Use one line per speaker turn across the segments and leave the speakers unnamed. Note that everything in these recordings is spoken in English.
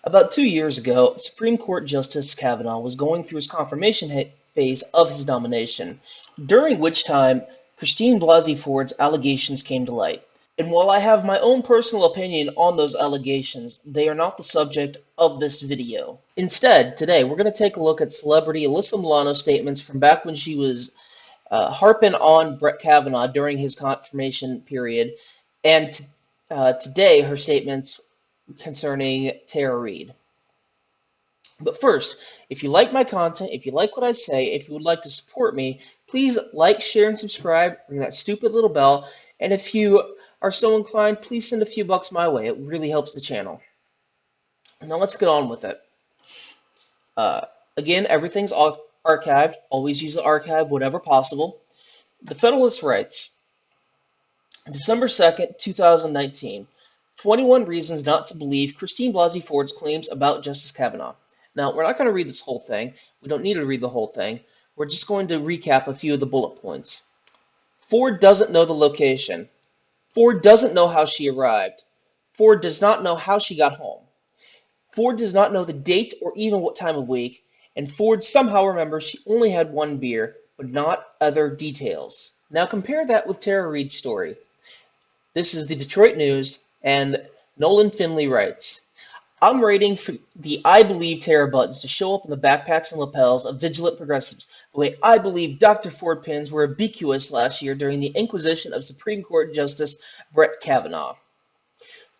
About 2 years ago, Supreme Court Justice Kavanaugh was going through his confirmation phase of his nomination, during which time Christine Blasey Ford's allegations came to light. And while I have my own personal opinion on those allegations, they are not the subject of this video. Instead, today we're going to take a look at celebrity Alyssa Milano's statements from back when she was harping on Brett Kavanaugh during his confirmation period, and today her statements concerning Tara Reade. But first, if you like my content, if you like what I say, if you would like to support me, please like, share, and subscribe, ring that stupid little bell, and if you are so inclined, please send a few bucks my way. It really helps the channel. Now let's get on with it. Uh, Again, everything's archived. Always use the archive whenever possible. The Federalist writes, December 2nd, 2019, 21 reasons not to believe Christine Blasey Ford's claims about Justice Kavanaugh. Now, we're not going to read this whole thing. We don't need to read the whole thing. We're just going to recap a few of the bullet points. Ford doesn't know the location. Ford doesn't know how she arrived. Ford does not know how she got home. Ford does not know the date or even what time of week. And Ford somehow remembers she only had one beer, but not other details. Now compare that with Tara Reade's story. This is the Detroit News, and Nolan Finley writes, I'm waiting for the I Believe Tara buttons to show up in the backpacks and lapels of vigilant progressives, the way I believe Dr. Ford pins were ubiquitous last year during the inquisition of Supreme Court Justice Brett Kavanaugh.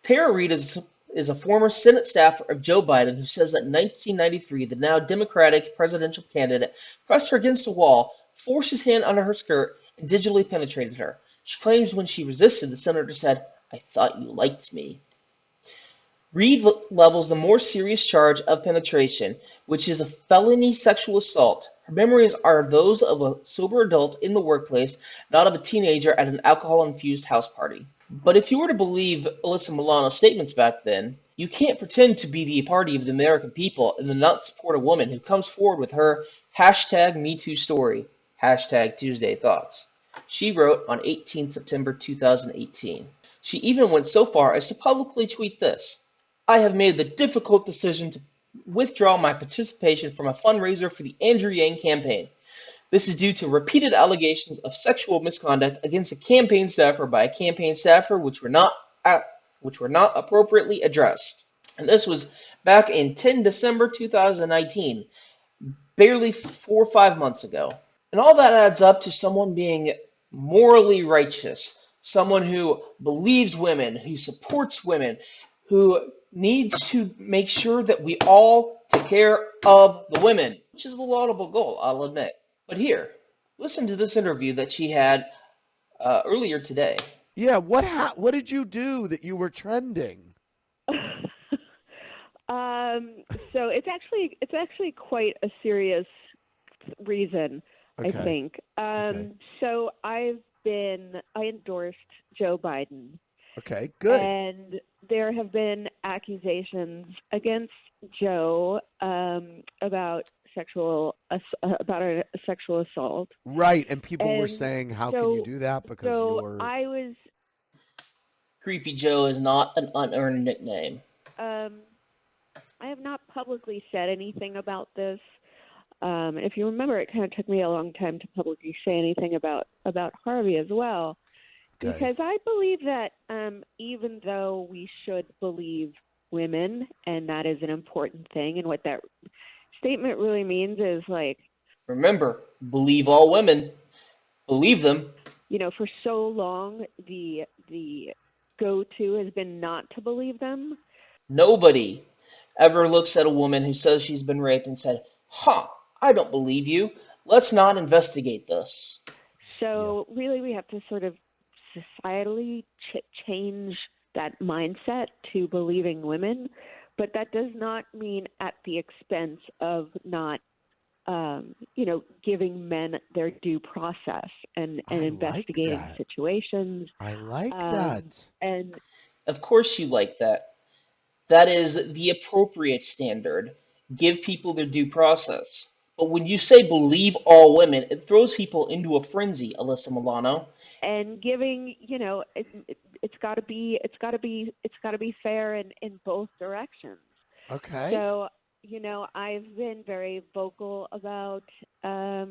Tara Reade is a former Senate staffer of Joe Biden who says that in 1993, the now Democratic presidential candidate pressed her against a wall, forced his hand under her skirt, and digitally penetrated her. She claims when she resisted, the senator said, I thought you liked me. Reade levels the more serious charge of penetration, which is a felony sexual assault. Her memories are those of a sober adult in the workplace, not of a teenager at an alcohol-infused house party. But if you were to believe Alyssa Milano's statements back then, you can't pretend to be the party of the American people and then not support a woman who comes forward with her #MeToo story, #Tuesday Thoughts. She wrote on 18 September 2018. She even went so far as to publicly tweet this. I have made the difficult decision to withdraw my participation from a fundraiser for the Andrew Yang campaign. This is due to repeated allegations of sexual misconduct against a campaign staffer by a campaign staffer which were not appropriately addressed. And this was back in 10 December 2019, barely 4 or 5 months ago. And all that adds up to someone being morally righteous, someone who believes women, who supports women, who needs to make sure that we all take care of the women, which is a laudable goal, I'll admit. But here, listen to this interview that she had earlier today.
Yeah, what did you do that you were trending?
So it's actually quite a serious reason, I
Okay.
think.
Okay.
So I endorsed Joe Biden,
Okay, good.
and there have been accusations against Joe about about a sexual assault.
Right, and people were
And
saying, "How can you
so
do that because
so
you're
I was
Creepy Joe is not an unearned nickname.
um I have not publicly said anything about this. If you remember, it kind of took me a long time to publicly say anything about Harvey as well,
okay."
because I believe that even though we should believe women, and that is an important thing, and what that statement really means is, like,
Remember, believe all women. Believe them.
for so long the go-to has been not to believe them.
Nobody ever looks at a woman who says she's been raped and said, I don't believe you. Let's not investigate this.
Yeah.
So really, we have to sort of societally change that mindset to believing women, but that does not mean at the expense of not, giving men their due process and
I like
investigating
that.
situations.
I like
Um,
that.
and
Of course you like that. That is the appropriate standard. Give people their due process. But when you say believe all women, it throws people into a frenzy, Alyssa Milano.
and giving, it's got to be fair in both directions.
Okay.
So, I've been very vocal about uh,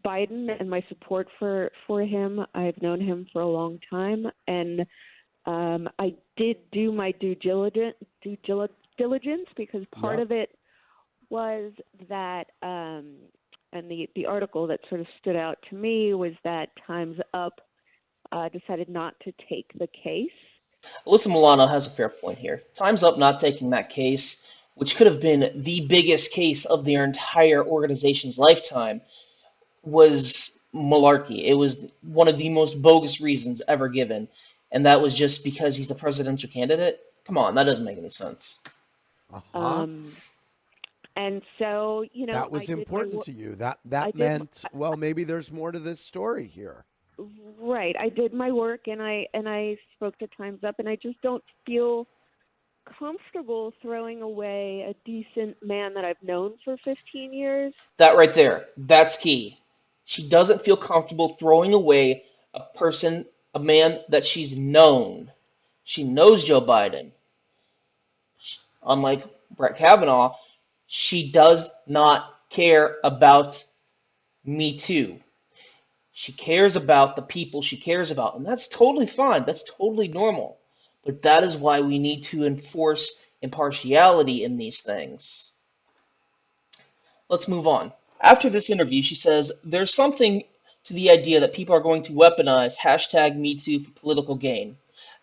Biden and my support for him. I've known him for a long time, and I did do my due diligence because part
Yep.
of it was that, and the article that sort of stood out to me was that Time's Up decided not to take the case.
Alyssa Milano has a fair point here. Time's Up not taking that case, which could have been the biggest case of their entire organization's lifetime, was malarkey. It was one of the most bogus reasons ever given, and that was just because he's a presidential candidate. Come on, that doesn't make any sense.
Uh-huh.
Um, and so,
That
I
was
did my
important to you. That
I
that
did
meant, well, maybe there's more to this story here.
right. I did my work, and I spoke to Times Up, and I just don't feel comfortable throwing away a decent man that I've known for 15 years.
That right there, that's key. She doesn't feel comfortable throwing away a person, a man that she's known. She knows Joe Biden. Unlike Brett Kavanaugh, she does not care about Me Too. She cares about the people she cares about, and that's totally fine. That's totally normal. But that is why we need to enforce impartiality in these things. Let's move on. After this interview, she says there's something to the idea that people are going to weaponize hashtag MeToo for political gain.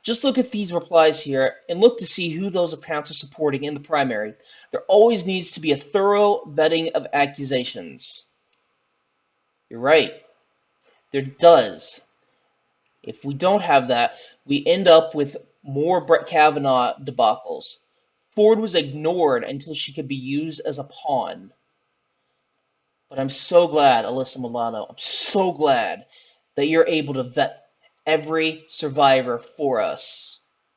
Just look at these replies here and look to see who those accounts are supporting in the primary. There always needs to be a thorough vetting of accusations. You're right. There does. If we don't have that, we end up with more Brett Kavanaugh debacles. Ford was ignored until she could be used as a pawn. But I'm so glad, Alyssa Milano, I'm so glad that you're able to vet every survivor for us.